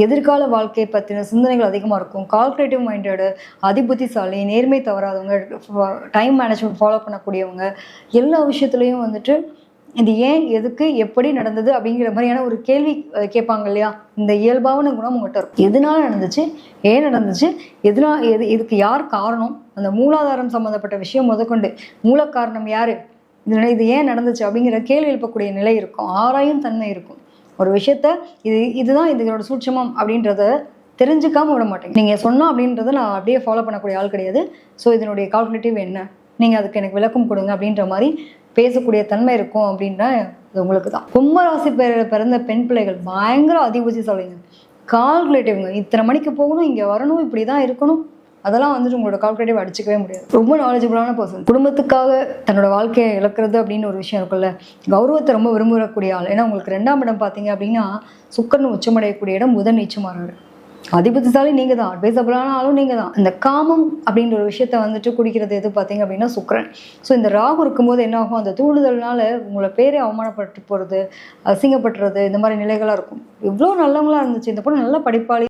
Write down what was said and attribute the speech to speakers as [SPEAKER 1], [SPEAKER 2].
[SPEAKER 1] எதிர்கால வாழ்க்கையை பற்றின சிந்தனைகள் அதிகமாக இருக்கும். கால்குலேட்டிவ் மைண்டடு, அதிபுத்திசாலி, நேர்மை தவறாதவங்க, டைம் மேனேஜ்மெண்ட் ஃபாலோ பண்ணக்கூடியவங்க, எல்லா விஷயத்துலையும் வந்துட்டு இது ஏன், எதுக்கு, எப்படி நடந்தது அப்படிங்கிற மாதிரியான ஒரு கேள்வி கேட்பாங்க இல்லையா? இந்த இயல்பான குணம் உங்கள்கிட்ட இருக்கும். எதனால நடந்துச்சு, ஏன் நடந்துச்சு, இதுக்கு யார் காரணம், அந்த மூலாதாரம் சம்மந்தப்பட்ட விஷயம் முதற்கொண்டு மூல காரணம் யார், இது ஏன் நடந்துச்சு அப்படிங்கிற கேள்வி எழுப்பக்கூடிய நிலை இருக்கும். ஆராயும் தன்மை இருக்கும். ஒரு விஷயத்த இதுதான் இதோட சூட்சமம் அப்படின்றத தெரிஞ்சுக்காம விட மாட்டேங்க. நீங்கள் சொன்னோம் அப்படின்றத நான் அப்படியே ஃபாலோ பண்ணக்கூடிய ஆள் கிடையாது. ஸோ இதனுடைய கால்குலேட்டிவ் என்ன, நீங்கள் அதுக்கு எனக்கு விளக்கம் கொடுங்க அப்படின்ற மாதிரி பேசக்கூடிய தன்மை இருக்கும். அப்படின்னா அது உங்களுக்கு தான். கும்பராசி பிறந்த பெண் பிள்ளைகள் பயங்கர அதிபுத்திசாலிங்க, கால்குலேட்டிவ்ங்க. இத்தனை மணிக்கு போகணும், இங்கே வரணும், இப்படி தான் இருக்கணும், அதெல்லாம் வந்துட்டு உங்களோட கால்குலேட்டிவ் அடிச்சுக்கவே முடியாது. ரொம்ப நாலேஜபிளான பர்சன். குடும்பத்துக்காக தன்னோட வாழ்க்கையை இழக்கிறது அப்படின்னு ஒரு விஷயம் இருக்குல்ல, கௌரவத்தை ரொம்ப விரும்பக்கூடிய ஆள். ஏன்னா உங்களுக்கு 2ஆம் இடம் பார்த்தீங்க அப்படின்னா சுக்கிரன் உச்சமடையக்கூடிய இடம், புதன் நீச்சமாறாரு. அதிபதிசாலி நீங்கள் தான், அட்வைசபிளான ஆளும் நீங்கள் தான். இந்த காமம் அப்படின்ற ஒரு விஷயத்த வந்துட்டு குடிக்கிறது எது பார்த்தீங்க அப்படின்னா சுக்கிரன். ஸோ இந்த ராகு இருக்கும்போது என்ன ஆகும், அந்த தூண்டுதல்னால உங்களை பேரே அவமானப்பட்டு போகிறது, அசிங்கப்படுறது, இந்த மாதிரி நிலைகளாக இருக்கும். இவ்வளோ நல்லவங்களா இருந்துச்சு, இந்த பொண்ணு நல்ல படிப்பாளி,